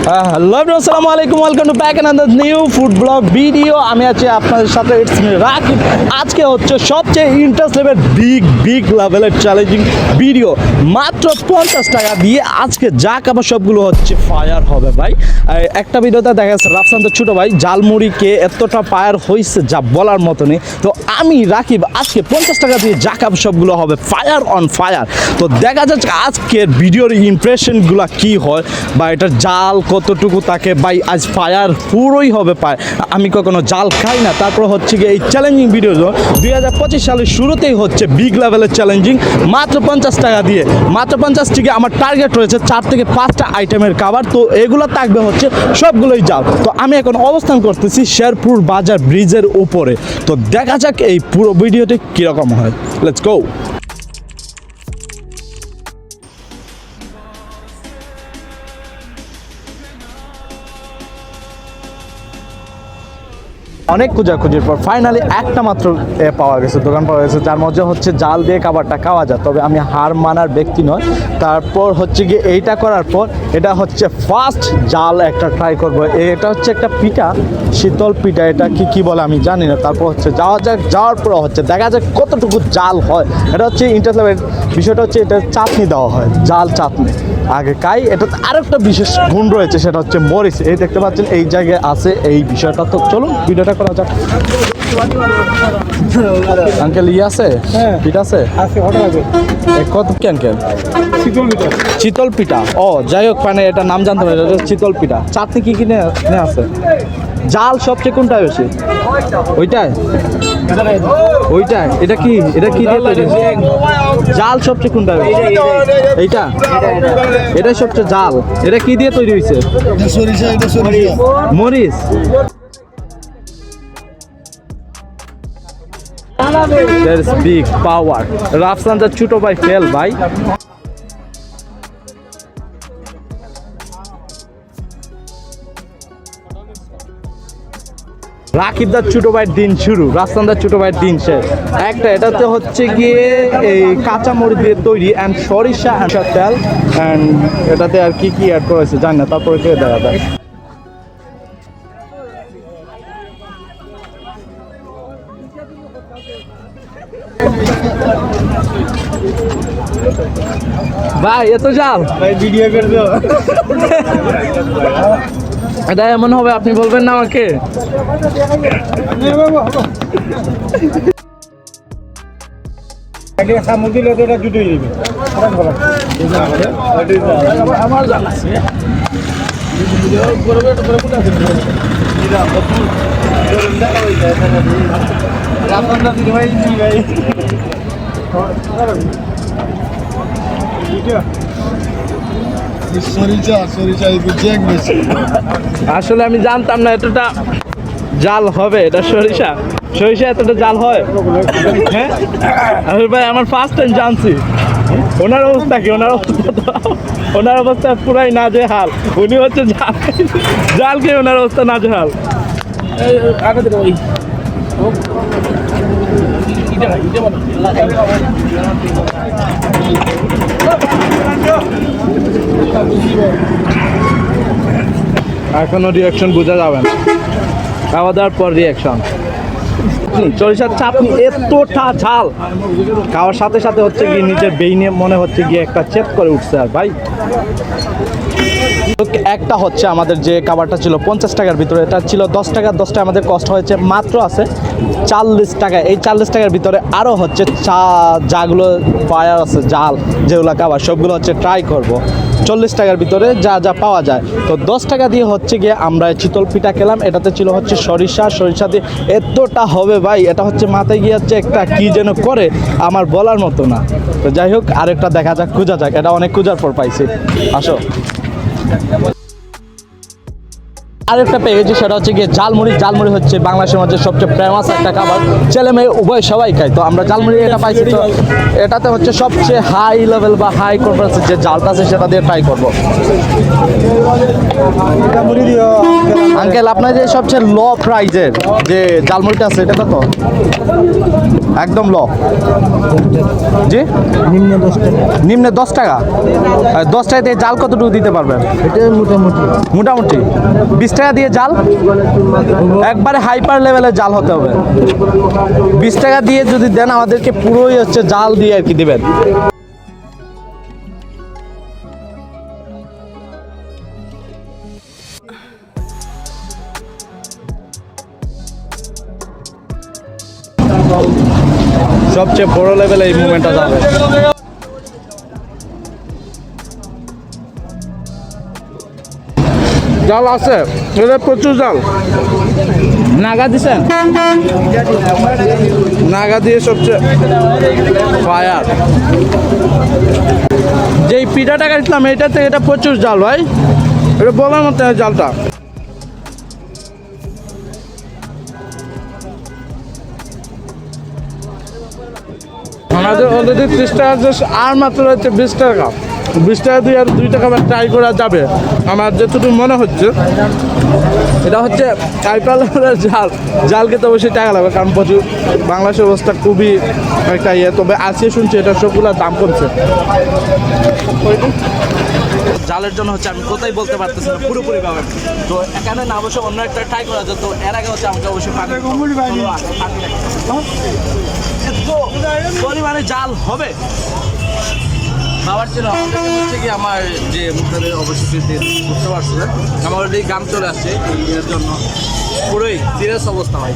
Hello আসসালামু আলাইকুম, welcome to back another new food blog video. আমি আছি আপনাদের সাথে, ইটস মি রাকিব। আজকে হচ্ছে সবচেয়ে ইন্টারেস্ট লেভেল বিগ লেভেলের চ্যালেঞ্জিং ভিডিও। মাত্র 50 টাকা দিয়ে আজকে যা খাবার সবগুলো হচ্ছে ফায়ার হবে ভাই। একটা ভিডিওতে দেখা যাচ্ছে রাফসান্তের ছোটো ভাই জালমুড়িকে এতটা ফায়ার হয়েছে যা বলার মতো নেই। তো আমি রাকিব আজকে 50 টাকা দিয়ে যা খাবার সবগুলো হবে ফায়ার অন ফায়ার। তো দেখা যাচ্ছে আজকের ভিডিওর ইমপ্রেশনগুলো কি হয় বা এটার জাল কতটুকু থাকে ভাই। আজ ফায়ার পুরোই হবে পায়। আমি কখনো জাল খাই না, তারপর হচ্ছে গিয়ে এই চ্যালেঞ্জিং ভিডিও 2025 সালের শুরুতেই হচ্ছে বিগ লেভেলের চ্যালেঞ্জিং মাত্র 50 টাকা দিয়ে। মাত্র 50 থেকে আমার টার্গেট রয়েছে 4 থেকে 5টা আইটেমের খাবার। তো এগুলো থাকবে হচ্ছে সবগুলোই জাল। তো আমি এখন অবস্থান করতেছি শেরপুর বাজার ব্রিজের উপরে। তো দেখা যাক এই পুরো ভিডিওটি কীরকম হয়। Let's go. অনেক খোঁজাখুঁজির পর ফাইনালি একটা মাত্র পাওয়া গেছে, দোকান পাওয়া গেছে যার মধ্যে হচ্ছে জাল দিয়ে খাবারটা খাওয়া যায়। তবে আমি হার মানার ব্যক্তি নয়। তারপর হচ্ছে গিয়ে এইটা করার পর এটা হচ্ছে ফার্স্ট জাল একটা ট্রাই করবো। এটা হচ্ছে একটা পিঠা, শীতল পিঠা, এটা কি বলে আমি জানি না। তারপর হচ্ছে যাওয়ার পর হচ্ছে দেখা যাক কতটুকু জাল হয়। এটা হচ্ছে ইন্টারেস্ট বিষয়টা হচ্ছে এটা চাটনি দেওয়া হয়, জাল চাটনি আগে খাই। এটা আরেকটা বিশেষ গুণ রয়েছে, সেটা হচ্ছে মরিচ। এই দেখতে পাচ্ছেন এই জায়গায় আছে এই বিষয়টা। তো চলুন ভিডিওটা করা যাক। আঙ্কেল আছে পিঠা আছে কত কি আঙ্কেল? শীতল পিঠা। ও যাই হোক, মানে এটা নাম জানতে পারি, এটা শীতল পিঠা। চাটনি কি কিনে আছে? জাল সবচেয়ে কোনটা বেশি? ওইটাই এটা কি দিয়ে তৈরি? জাল সবচেয়ে কোনটা? এইটা এটাই সবচেয়ে জাল। এটা কি দিয়ে তৈরি হয়েছে? মরিচ। There is big power. রাফসান্তের ছোটো ভাই ফেল ভাই। রাকিবদার ছোটো ভাইয়ের দিন শুরু, রাফসান্তের ছোটো ভাইয়ের দিন শেষ। একটা এটাতে হচ্ছে গিয়ে এই কাঁচামরিচ দিয়ে তৈরি অ্যান্ড সরিষা অ্যান্ড তেল অ্যান্ড এটাতে আর কি অ্যাড করেছে জানি না। তারপরে খেয়ে দেখা যায়। ভাই এত জাল ভাই, ভিডিও করছো এটা এমন হবে আপনি বলবেন না আমাকে? আমার জাল আছে আসলে আমি জানতাম না এতটা জাল হবে। এটা সরিষা এতটা জাল হয়? হ্যাঁ ভাই, আমার ফার্স্ট টাইম জানছি। ওনার অবস্থা কি? ওনার অবস্থা পুরাই নাজেহাল। উনি হচ্ছে জাল খেয়ে ওনার অবস্থা নাজেহাল। এখনো রিয়াকশন বোঝা যাবে না, খাওয়া দাওয়ার পর রিয়াকশন। সরিষার চাটনি এতটা ঝাল, খাওয়ার সাথে সাথে হচ্ছে গিয়ে নিজের বেইনে মনে হচ্ছে গিয়ে একটা চেপ করে উঠছে। আর ভাই একটা হচ্ছে আমাদের যে খাবারটা ছিল 50 টাকার ভিতরে, এটা ছিল 10 টাকা। 10টা আমাদের কষ্ট হয়েছে মাত্র আছে 40 টাকা। এই 40 টাকার ভিতরে আরও হচ্ছে যাগুলো ফায়ার আছে জাল যেগুলো খাবার সবগুলো হচ্ছে ট্রাই করব 40 টাকার ভিতরে যা পাওয়া যায়। তো 10 টাকা দিয়ে হচ্ছে গিয়ে আমরা চিতল পিঠা খেলাম। এটাতে ছিল হচ্ছে সরিষা দিয়ে এতটা হবে ভাই, এটা হচ্ছে মাথায় গিয়ে হচ্ছে একটা কি যেন করে আমার বলার মতো না। তো যাই হোক, আরেকটা দেখা যাক, খোঁজা যাক। এটা অনেক খোঁজার পর পাইছি। আসো। আরেকটা পেয়ে গেছি, সেটা হচ্ছে গিয়ে ঝালমুড়ি। ঝালমুড়ি হচ্ছে বাংলাদেশের মধ্যে সবচেয়ে ফেমাস একটা খাবার, ছেলে মেয়ে উভয় সবাই খায়। তো আমরা ঝালমুড়ি এটা পাইছি, তো এটাতে হচ্ছে সবচেয়ে হাই লেভেল বা হাই কনফারেন্সের যে জালটা আছে সেটা দিয়ে ট্রাই করবো। আঙ্কেল, আপনার যে সবচেয়ে লো প্রাইজের যে ঝালমুড়িটা আছে এটা কত? একদম লো, জি নিম্নে 10 টাকা। 10 টাকা দিয়ে জাল কতটুকু দিতে পারবেন? মোটামুটি 20 টাকা দিয়ে জাল, একবারে হাইপার লেভেলের জাল হতে হবে। 20 টাকা দিয়ে যদি দেন আমাদেরকে পুরোই হচ্ছে জাল দিয়ে আর কি দিবেন। সবচেয়ে বড় লেভেলে এই মুভমেন্টটা যাবে। জাল আছে, এটা প্রচুর জাল। নাগা দিছেন? নাগা দিয়ে সবচেয়ে ফায়ার। যেই পিঠাটা কাটলাম এটাতে, এটা প্রচুর জাল ভাই, এটা বলার মতো জালটা। আমাদের অলরেডি 30 টাকা, আর মাত্র হচ্ছে 20 টাকা। 20 টাকা দিয়ে আর 2 টাকা ট্রাই করা যাবে আমার যতটুকু মনে হচ্ছে। এটা হচ্ছে জাল, জাল খেতে অবশ্যই টাকা লাগবে, কারণ প্রচুর বাংলাদেশের অবস্থা খুবই একটা ইয়ে। তবে আজকে শুনছি এটা সবগুলোর দাম কমছে। জালের জন্য হচ্ছে আমি কোথায় বলতে পারতেছি না পুরোপুরি ভাবে। তো এখানে না অবশ্য অন্য একটা ট্রাই করা যেত। এর আগে হচ্ছে আমাকে অবশ্যই পরিমাণে জাল হবে খাবার জন্য। হচ্ছে কি আমার যে মুখটাদের অবশ্যই বুঝতে পারছি না, আমার অলরেডি গান চলে আসছে এর জন্য পুরোই সিরিয়াস অবস্থা হয়।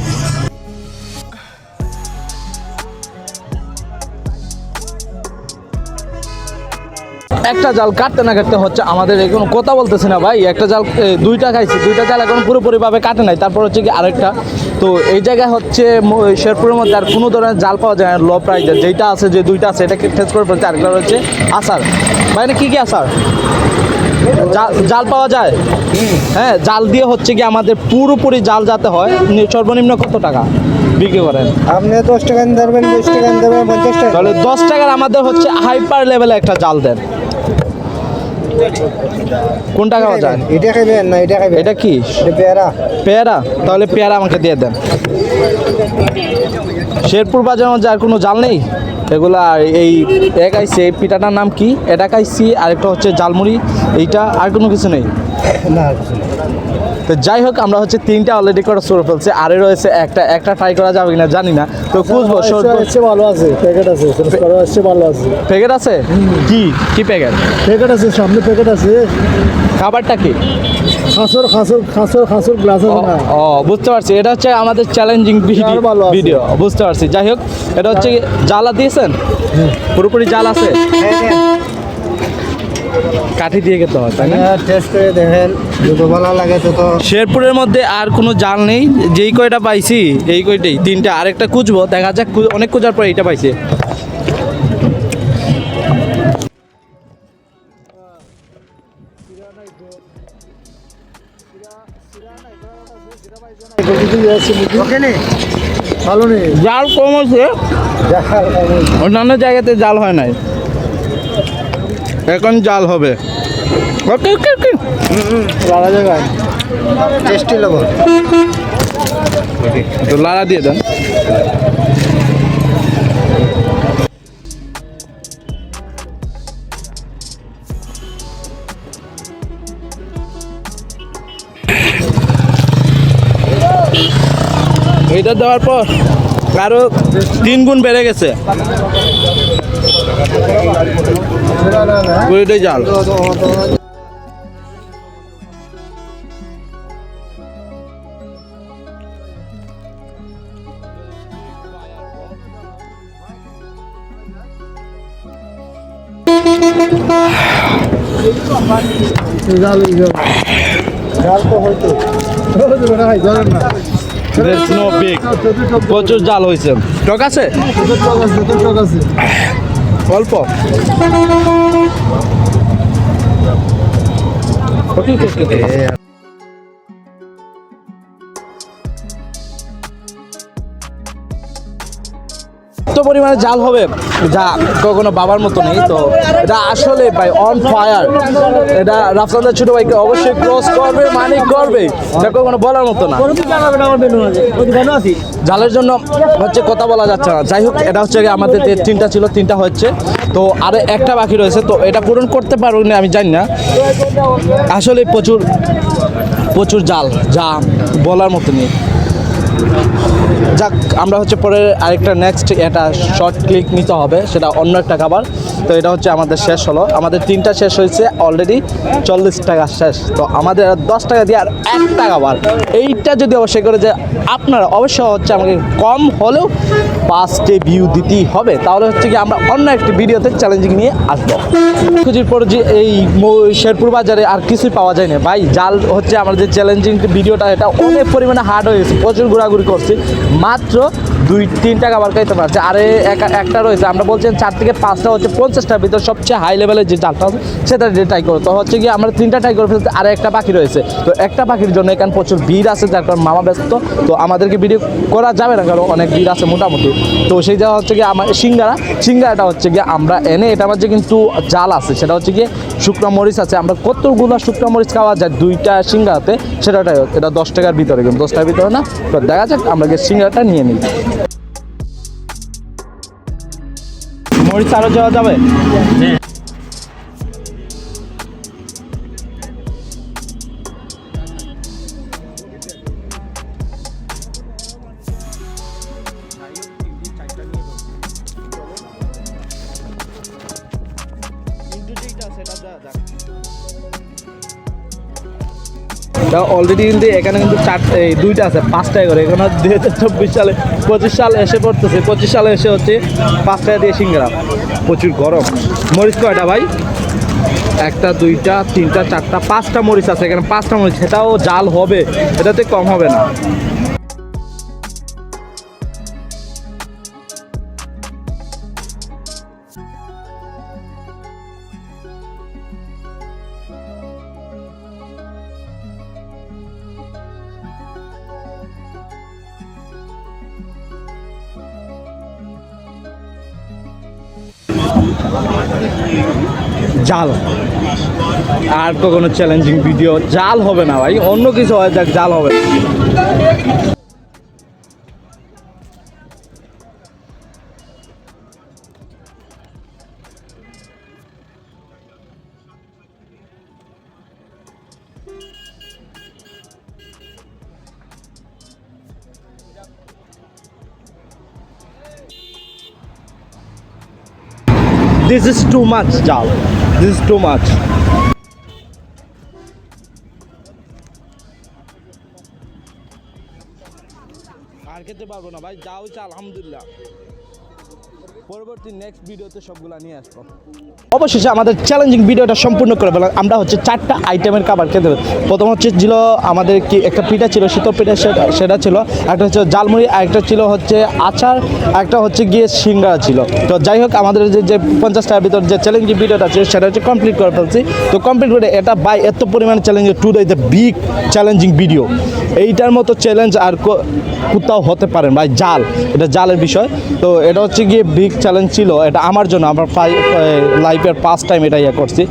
একটা জাল কাটতে না কাটতে হচ্ছে আমাদের এখন কথা বলতেছি না ভাই। একটা জাল 2টা খাইছি, 2টা জাল এখন পুরোপুরিভাবে কাটে নাই। তারপর হচ্ছে কি আরেকটা। তো এই জায়গায় হচ্ছে শেরপুরের মধ্যে আর কোনো ধরনের জাল পাওয়া যায় না লো প্রাইজের। যেটা আছে, যে 2টা আছে এটাকে টেস্ট করে ফেলছে। আরেকটা হচ্ছে আচার। ভাই না কি আচার জাল পাওয়া যায়? হ্যাঁ, জাল দিয়ে হচ্ছে কি আমাদের পুরোপুরি জাল যাতে হয়। সর্বনিম্ন কত টাকা বিক্রি করেন আপনি? 10 টাকা দেবেন, 20 টাকা দেবেন, 50 টাকা। তাহলে 10 টাকার আমাদের হচ্ছে হাইপার লেভেলে একটা জাল দেন। কোনটা খাওয়া যায়? এটা খাইবেন না এটা খাইবেন? এটা কি? পেয়ারা। পেয়ারা? তাহলে পেয়ারা আমাকে দিয়ে দেন। শেরপুর বাজারের মধ্যে আর কোনো জাল নেই এগুলা? এই এক আইসি, এই পিঠাটার নাম কি? এটা খাইছি, আরেকটা হচ্ছে জালমুড়ি, এইটা, আর কোনো কিছু নেই না। তো যাই হোক, আমরা হচ্ছে 3টা অলরেডি করে সরে ফেলছি। আরে রয়েছে একটা ট্রাই করা যাবে কিনা জানি না। তো খুঁজবো। ভালো আছে, প্যাকেট আছে, ভালো আছে। প্যাকেট আছে? কি কি প্যাকেট? প্যাকেট আছে, সামনে প্যাকেট আছে। খাবারটা কি? খাসর গ্লাস আছে না? ও, বুঝতে পারছি। এটা হচ্ছে আমাদের চ্যালেঞ্জিং ভিডিও, বুঝতে পারছি। যাই হোক, এটা হচ্ছে জালা দিয়েছেন, পুরোপুরি জাল আছে। কাঠি দিয়ে খেতে হয়, তাই না? টেস্ট করে দেখেন, যত ভালো লাগে তত। শেরপুরের মধ্যে আর কোনো জাল নেই, যেই কয়টা পাইছি এই কয়টাই। 3টা, আরেকটা খুঁজবো, দেখা যাক। অনেক খোঁজার পরে এইটা পাইছি। ভালো নেই, জাল কম হয়েছে, অন্যান্য জায়গাতে জাল হয় নাই, এখন জাল হবে। ওকে ওকে ওকে, ভালো জায়গায় টেস্টি লাগবে। তো লাড়া দিয়ে দেন। এটা দেওয়ার পর আরো 3 গুণ বেড়ে গেছে পুরোটাই জাল। প্রচুর জাল হয়েছে। টক আছে অল্প। এত পরিমাণে জাল হবে যা কখনো বাবার মতো নেই। তো এটা আসলে ভাই অন ফায়ার। এটা রাফসানদার ছোট ভাইকে অবশ্যই ক্রস করবে, মানে করবে, এটা কখনো বলার মতো না। জালের জন্য হচ্ছে কথা বলা যাচ্ছে না। যাই হোক, এটা হচ্ছে গিয়ে আমাদের যে তিনটা ছিল, তিনটা হচ্ছে, তো আরো একটা বাকি রয়েছে। তো এটা পূরণ করতে পারবো না আমি জানি না। আসলে প্রচুর প্রচুর জাল, যা বলার মতো নেই। যাক, আমরা হচ্ছে পরে আরেকটা নেক্সট এটা শর্ট ক্লিক নিতে হবে, সেটা অন্য একটা খাবার। তো এটা হচ্ছে আমাদের শেষ হলো, আমাদের তিনটা শেষ হয়েছে অলরেডি, 40 টাকা শেষ। তো আমাদের 10 টাকা দিয়ে আর 1 টাকা বার। এইটা যদি অবশ্যই করে যে আপনারা অবশ্যই হচ্ছে আমাকে কম হলেও 5টি ভিউ দিতেই হবে, তাহলে হচ্ছে কি আমরা অন্য একটি ভিডিওতে চ্যালেঞ্জিং নিয়ে আসবো। খুঁজির পর যে এই শেরপুর বাজারে আর কিছুই পাওয়া যায় না ভাই। জাল হচ্ছে আমার যে চ্যালেঞ্জিং ভিডিওটা, এটা অনেক পরিমাণে হার্ড হয়ে গেছে, প্রচুর ঘোরাঘুরি করছি, মাত্র 2-3 টাকা বার খাইতে পারছে। আরে একটা রয়েছে, আমরা বলছেন 4 থেকে 5টা হচ্ছে 50টার ভিতর সবচেয়ে হাই লেভেলের যে জালটা আছে সেটা দিয়ে ট্রাই করো। তো হচ্ছে কি আমরা 3টা ট্রাই করে ফেলতে, আরে একটা পাখি রয়েছে। তো একটা পাখির জন্য এখানে প্রচুর ভিড় আছে, যার কারণে মামা ব্যস্ত, তো আমাদেরকে ভিডিও করা যাবে না, কারণ অনেক ভিড় আছে মোটামুটি। তো সেই জায়গা হচ্ছে কি আমার সিঙ্গারাটা হচ্ছে গিয়ে আমরা এনে, এটা আমার যে কিন্তু জাল আছে, সেটা হচ্ছে গিয়ে শুকনো মরিচ আছে। আমরা কতগুলো শুকনো মরিচ খাওয়া যায় 2টা সিঙ্গারাতে, সেটাটাই এটা 10 টাকার ভিতরে, কিন্তু 10 টাকার ভিতরে না। তো দেখা যাক, আমরা গিয়ে সিঙ্গারাটা নিয়ে নিই। মরিচ আরও যাওয়া যাবে? অলরেডি কিন্তু এখানে কিন্তু 2টা আছে 5 টাকা করে। এখানে 2024 সালে 25 সাল এসে পড়তেছে, 25 সালে এসে হচ্ছে 5 টাকা দিয়ে সিঙ্গারা। প্রচুর গরম। মরিচ কয়টা ভাই? 1টা 2টা 3টা 4টা 5টা মরিচ আছে এখানে, 5টা মরিচ। সেটাও জাল হবে, এটাতে কম হবে না। জাল আর কখনো চ্যালেঞ্জিং ভিডিও জাল হবে না ভাই, অন্য কিছু হয় যাক, জাল হবে না। This is too much, Jal. This is too much. আর খেতে পারবো না ভাই, যা হয়েছে আলহামদুলিল্লাহ। পরবর্তী নেক্সট ভিডিওতে সবগুলা নিয়ে আসবো। অবশেষে আমাদের চ্যালেঞ্জিং ভিডিওটা সম্পূর্ণ করে ফেলাম। আমরা হচ্ছে 4টা আইটেমের খাবার খেতে হবে। প্রথম হচ্ছে ছিল আমাদের কি একটা পিঠা ছিল, শীতল পিঠা, সেটা ছিল। একটা হচ্ছে জালমুড়ি, আরেকটা ছিল হচ্ছে আচার, একটা হচ্ছে গিয়ে সিঙ্গারা ছিল। তো যাই হোক, আমাদের যে 50 টাকার ভিতর যে চ্যালেঞ্জিং ভিডিওটা ছিল সেটা হচ্ছে কমপ্লিট করে ফেলছি। তো কমপ্লিট করে এটা বাই এত পরিমাণে challenge, today the big challenging video. এইটার মতো চ্যালেঞ্জ আর কোথাও হতে পারেন ভাই। জাল, এটা জালের বিষয়। তো এটা হচ্ছে গিয়ে বিগ চ্যালেঞ্জ ছিল এটা আমার জন্য। আমার লাইফের 1st টাইম এটা করছি।